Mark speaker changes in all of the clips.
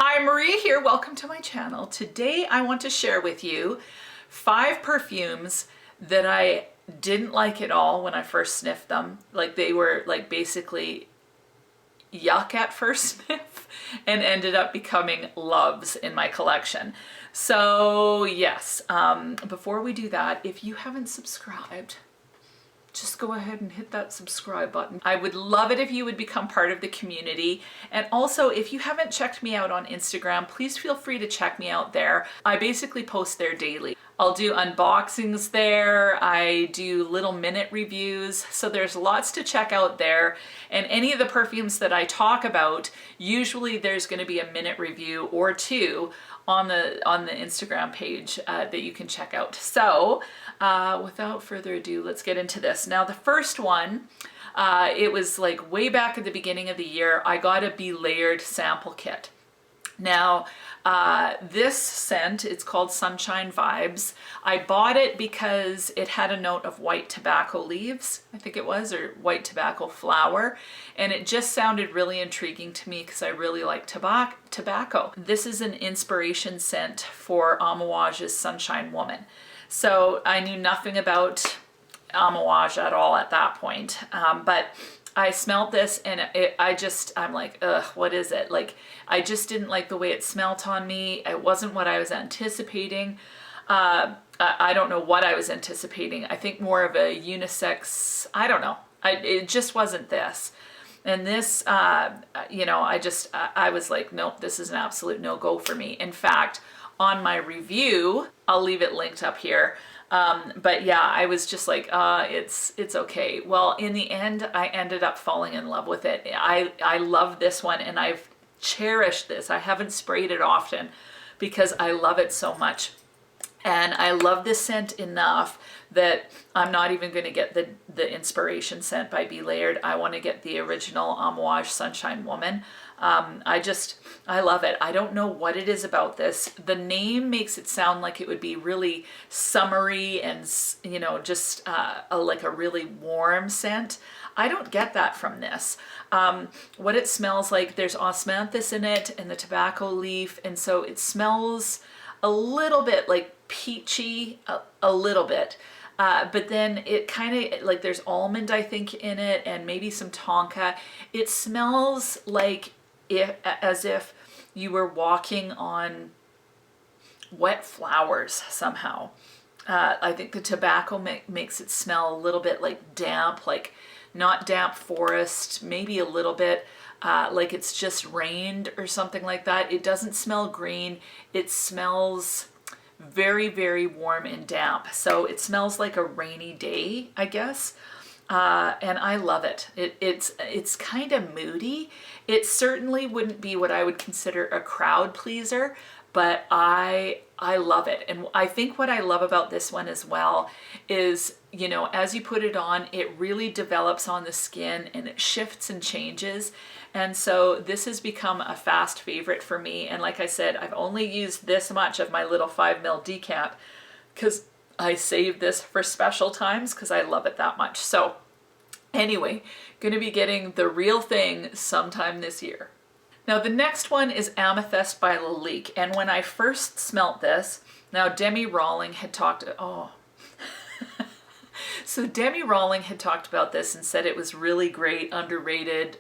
Speaker 1: Hi, Marie here. Welcome to my channel. Today I want to share with you 5 perfumes that I didn't like at all when I first sniffed them. Like they were like basically yuck at first sniff and ended up becoming loves in my collection. So yes, before we do that, if you haven't subscribed, just go ahead and hit that subscribe button. I would love it if you would become part of the community. And also, if you haven't checked me out on Instagram, please feel free to check me out there. I basically post there daily. I'll do unboxings there. I do little minute reviews. So there's lots to check out there. And any of the perfumes that I talk about, usually there's going to be a minute review or two on the Instagram page that you can check out. So without further ado, let's get into this. Now the first one, it was like way back at the beginning of the year, I got a Be Layered sample kit. Now this scent, it's called Sunshine Vibes. I bought it because it had a note of white tobacco leaves, I think it was, or white tobacco flower, and it just sounded really intriguing to me because I really like tobacco. This is an inspiration scent for Amouage's Sunshine Woman. So I knew nothing about Amouage at all at that point, but I smelled this and I'm like, ugh, what is it? Like, I just didn't like the way it smelt on me. It wasn't what I was anticipating. I don't know what I was anticipating. I think more of a unisex, I don't know. It just wasn't this. And this, you know, I was like, nope, this is an absolute no-go for me. In fact, on my review, I'll leave it linked up here. But yeah, I was just like, it's okay. Well, in the end, I ended up falling in love with it. I love this one and I've cherished this. I haven't sprayed it often because I love it so much. And I love this scent enough that I'm not even going to get the inspiration scent by Be Layered. I want to get the original Amouage Sunshine Woman. I love it. I don't know what it is about this. The name makes it sound like it would be really summery and, you know, just like a really warm scent. I don't get that from this. What it smells like, there's osmanthus in it and the tobacco leaf, and so it smells a little bit like peachy, a little bit. But then it kind of, like there's almond, I think, in it, and maybe some tonka. It smells like as if you were walking on wet flowers somehow. I think the tobacco makes it smell a little bit like damp, like not damp forest, maybe a little bit like it's just rained or something like that. It doesn't smell green. It smells very, very warm and damp. So it smells like a rainy day, I guess. And I love it. It's kind of moody. It certainly wouldn't be what I would consider a crowd pleaser, but I love it. And I think what I love about this one as well is, you know, as you put it on, it really develops on the skin and it shifts and changes. And so this has become a fast favorite for me. And like I said, I've only used this much of my little 5ml decant because I save this for special times because I love it that much. So anyway, going to be getting the real thing sometime this year. Now the next one is Amethyst by Lalique. And when I first smelt this, now Demi Rawling had talked, so Demi Rawling had talked about this and said it was really great, underrated,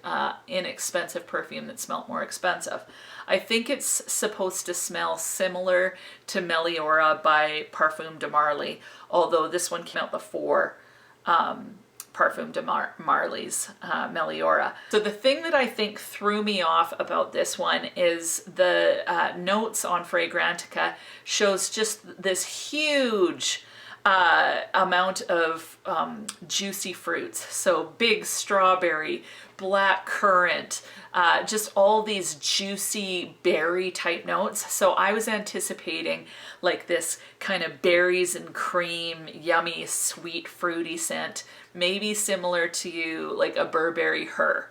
Speaker 1: inexpensive perfume that smelled more expensive. I think it's supposed to smell similar to Meliora by Parfum de Marly, although this one came out before Parfum de Marly's Meliora. So the thing that I think threw me off about this one is the notes on Fragrantica shows just this huge amount of juicy fruits. So big strawberry, black currant, just all these juicy berry type notes. So I was anticipating like this kind of berries and cream, yummy, sweet, fruity scent, maybe similar to like a Burberry Her.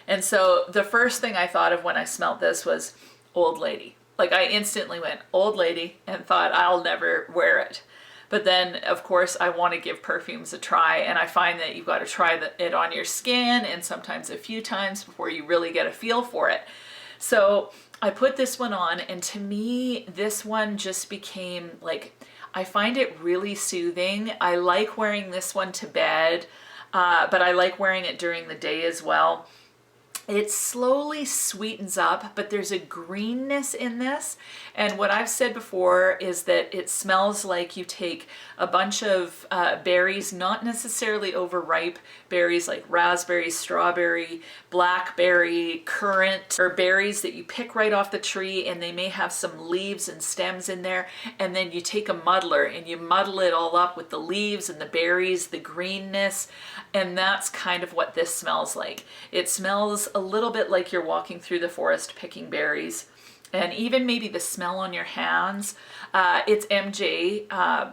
Speaker 1: And so the first thing I thought of when I smelled this was old lady. Like I instantly went old lady and thought I'll never wear it. But then, of course, I want to give perfumes a try, and I find that you've got to try it on your skin and sometimes a few times before you really get a feel for it. So I put this one on, and to me, this one just became like, I find it really soothing. I like wearing this one to bed, but I like wearing it during the day as well. It slowly sweetens up, but there's a greenness in this. And what I've said before is that it smells like you take a bunch of berries, not necessarily overripe berries like raspberry, strawberry, blackberry, currant, or berries that you pick right off the tree, and they may have some leaves and stems in there. And then you take a muddler and you muddle it all up with the leaves and the berries, the greenness. And that's kind of what this smells like. It smells a little bit like you're walking through the forest picking berries. And even maybe the smell on your hands. It's MJ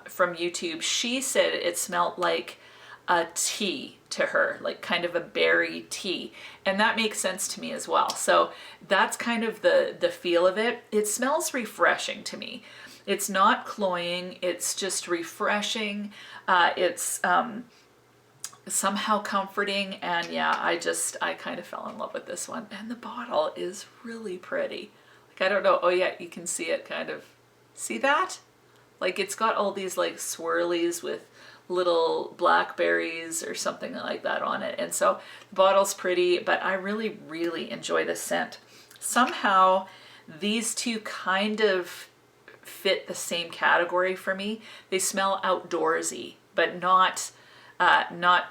Speaker 1: from YouTube. She said it smelled like a tea to her, like kind of a berry tea. And that makes sense to me as well. So that's kind of the feel of it. It smells refreshing to me. It's not cloying, it's just refreshing. It's somehow comforting, and yeah, I kind of fell in love with this one. And the bottle is really pretty. Like, I don't know, oh yeah, you can see it kind of, see that? Like, it's got all these like swirlies with little blackberries or something like that on it. And so the bottle's pretty, but I really, really enjoy this scent. Somehow these two kind of fit the same category for me. They smell outdoorsy, but not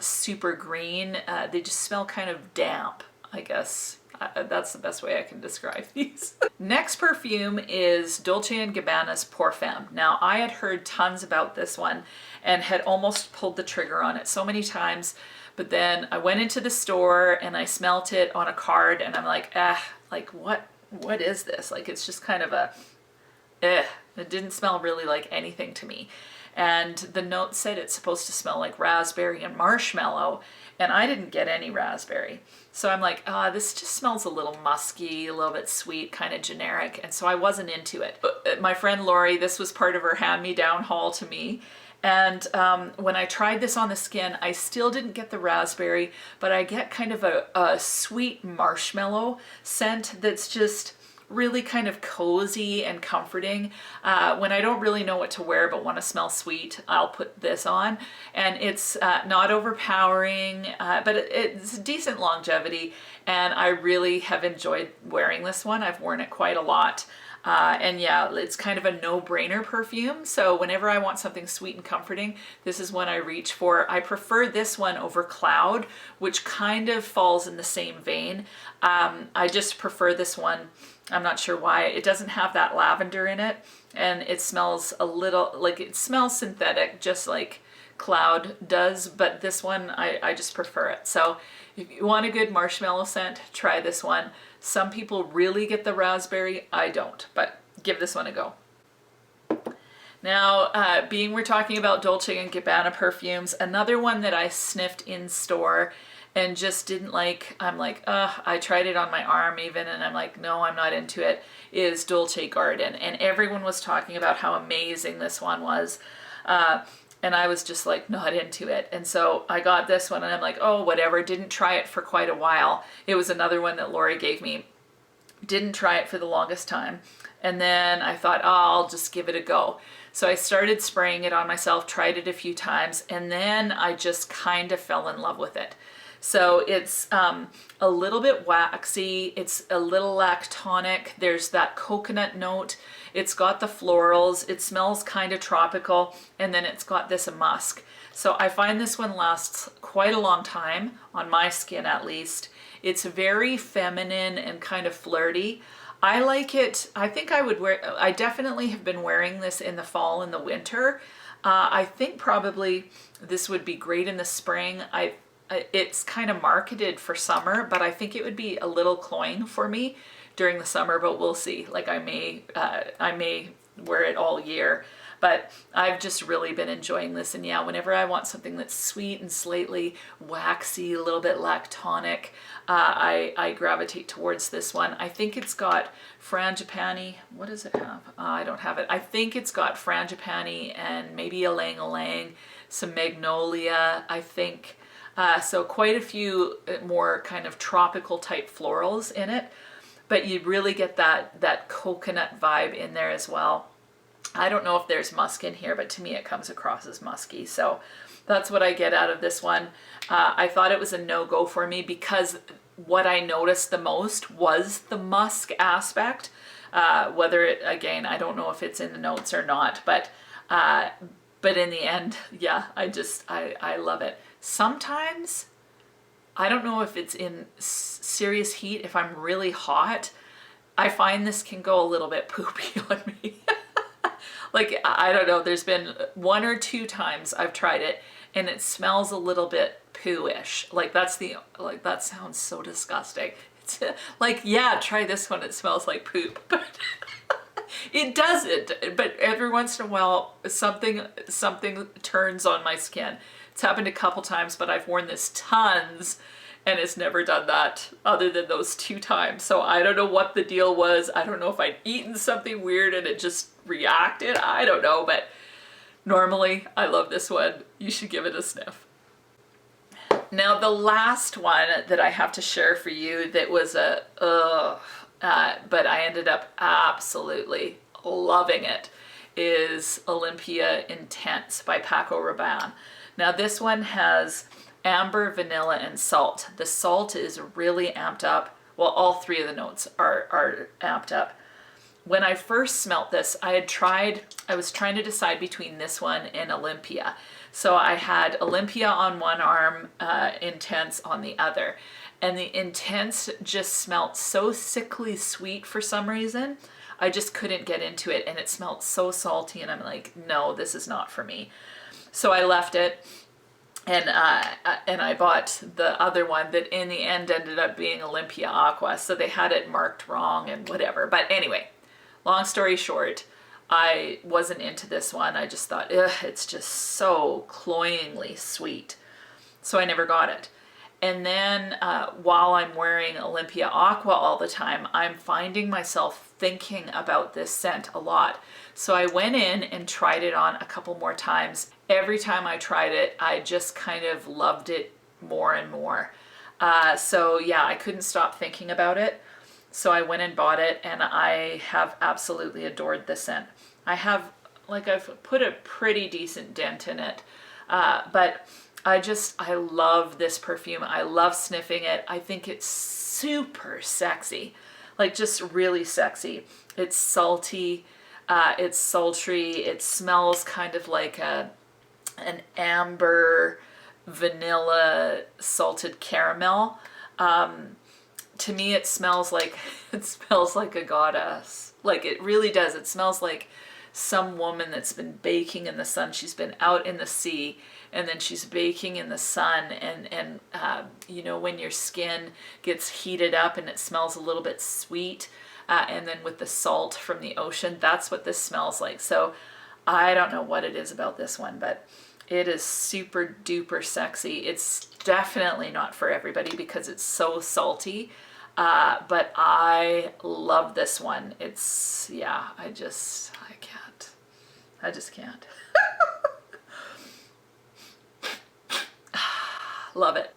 Speaker 1: super green. They just smell kind of damp, I guess. That's the best way I can describe these. Next perfume is Dolce & Gabbana's Parfum. Now, I had heard tons about this one and had almost pulled the trigger on it so many times, but then I went into the store and I smelt it on a card, and I'm like, like what is this? Like, it's just kind of a, it didn't smell really like anything to me. And the note said it's supposed to smell like raspberry and marshmallow, and I didn't get any raspberry. So I'm like, this just smells a little musky, a little bit sweet, kind of generic, and so I wasn't into it. But my friend Lori, this was part of her hand-me-down haul to me, and when I tried this on the skin, I still didn't get the raspberry, but I get kind of a sweet marshmallow scent that's just really kind of cozy and comforting. When I don't really know what to wear but want to smell sweet, I'll put this on, and it's not overpowering, but it's decent longevity, and I really have enjoyed wearing this one. I've worn it quite a lot. And yeah, it's kind of a no-brainer perfume. So whenever I want something sweet and comforting, this is one I reach for. I prefer this one over Cloud, which kind of falls in the same vein. I just prefer this one. I'm not sure why. It doesn't have that lavender in it, and it smells a little, like it smells synthetic, just like Cloud does, but this one, I just prefer it. So if you want a good marshmallow scent, try this one. Some people really get the raspberry. I don't, but give this one a go. Now, being we're talking about Dolce & Gabbana perfumes, another one that I sniffed in store and just didn't like, I'm like, I tried it on my arm even, and I'm like, no, I'm not into it, is Dolce Garden. And everyone was talking about how amazing this one was. And I was just like not into it. And so I got this one and I'm like, oh, whatever. Didn't try it for quite a while. It was another one that Lori gave me. Didn't try it for the longest time. And then I thought, oh, I'll just give it a go. So I started spraying it on myself, tried it a few times, and then I just kind of fell in love with it. So it's a little bit waxy, it's a little lactonic, there's that coconut note, it's got the florals, it smells kind of tropical, and then it's got this musk. So I find this one lasts quite a long time, on my skin at least. It's very feminine and kind of flirty. I like it. I think I would wear, I definitely have been wearing this in the fall and the winter. I think probably this would be great in the spring. It's kind of marketed for summer, but I think it would be a little cloying for me during the summer, but we'll see. Like I may wear it all year, but I've just really been enjoying this. And yeah, whenever I want something that's sweet and slightly waxy, a little bit lactonic, I gravitate towards this one. I think it's got frangipani. What does it have? I don't have it. I think it's got frangipani and maybe ylang ylang, some magnolia, I think. So quite a few more kind of tropical type florals in it. but you really get that coconut vibe in there as well. I don't know if there's musk in here, but to me it comes across as musky. So that's what I get out of this one. I thought it was a no-go for me because what I noticed the most was the musk aspect. Whether it, again, I don't know if it's in the notes or not, but in the end, yeah, I love it. Sometimes, I don't know if it's in serious heat, if I'm really hot, I find this can go a little bit poopy on me. Like, I don't know, there's been 1 or 2 times I've tried it and it smells a little bit poo-ish. Like that sounds so disgusting. It's like, yeah, try this one, it smells like poop. But it doesn't. But every once in a while, something turns on my skin. It's happened a couple times, but I've worn this tons and it's never done that other than those 2 times. So I don't know what the deal was. I don't know if I'd eaten something weird and it just reacted. I don't know, but normally I love this one. You should give it a sniff. Now the last one that I have to share for you that was but I ended up absolutely loving it, is Olympia Intense by Paco Rabanne. Now this one has amber, vanilla, and salt. The salt is really amped up. Well, all 3 of the notes are amped up. When I first smelt this, I was trying to decide between this one and Olympia. So I had Olympia on one arm, Intense on the other. And the Intense just smelt so sickly sweet for some reason. I just couldn't get into it, and it smelled so salty, and I'm like, no, this is not for me. So I left it. And I bought the other one that in the end ended up being Olympia Aqua. So they had it marked wrong and whatever. But anyway, long story short, I wasn't into this one. I just thought, ugh, it's just so cloyingly sweet. So I never got it. And then while I'm wearing Olympia Aqua all the time, I'm finding myself thinking about this scent a lot. So I went in and tried it on a couple more times. Every time I tried it, I just kind of loved it more and more. So yeah, I couldn't stop thinking about it. So I went and bought it, and I have absolutely adored the scent. I've put a pretty decent dent in it, but I love this perfume. I love sniffing it. I think it's super sexy, like just really sexy. It's salty, it's sultry, it smells kind of like an amber vanilla salted caramel. To me, it smells like a goddess. Like, it really does. It smells like some woman that's been baking in the sun. She's been out in the sea, and then she's baking in the sun, and you know, when your skin gets heated up and it smells a little bit sweet, and then with the salt from the ocean, that's what this smells like. So I don't know what it is about this one, but it is super duper sexy. It's definitely not for everybody because it's so salty, but I love this one. It's, yeah, I just can't. Love it.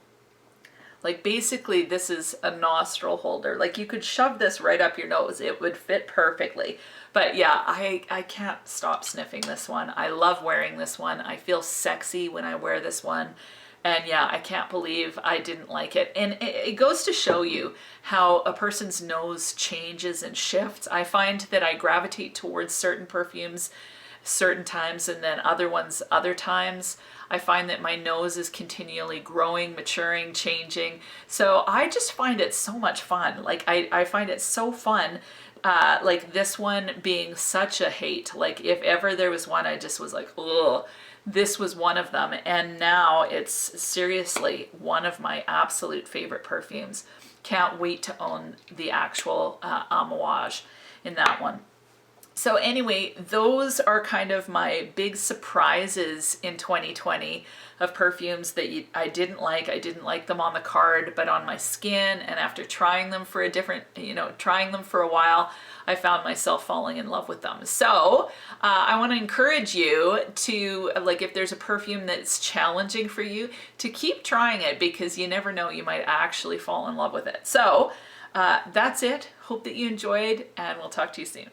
Speaker 1: Like, basically this is a nostril holder. Like, you could shove this right up your nose. It would fit perfectly. But yeah, I can't stop sniffing this one. I love wearing this one. I feel sexy when I wear this one. And yeah, I can't believe I didn't like it. And it goes to show you how a person's nose changes and shifts. I find that I gravitate towards certain perfumes certain times, and then other ones other times. I find that my nose is continually growing, maturing, changing. So I just find it so much fun. Like, I find it so fun. Like, this one being such a hate. Like, if ever there was one I just was like, ugh, this was one of them. And now it's seriously one of my absolute favorite perfumes. Can't wait to own the actual Amouage in that one. So anyway, those are kind of my big surprises in 2020 of perfumes that I didn't like. I didn't like them on the card, but on my skin, and after trying them for trying them for a while, I found myself falling in love with them. So I want to encourage you to, like, if there's a perfume that's challenging for you, to keep trying it, because you never know, you might actually fall in love with it. So That's it. Hope that you enjoyed, and we'll talk to you soon.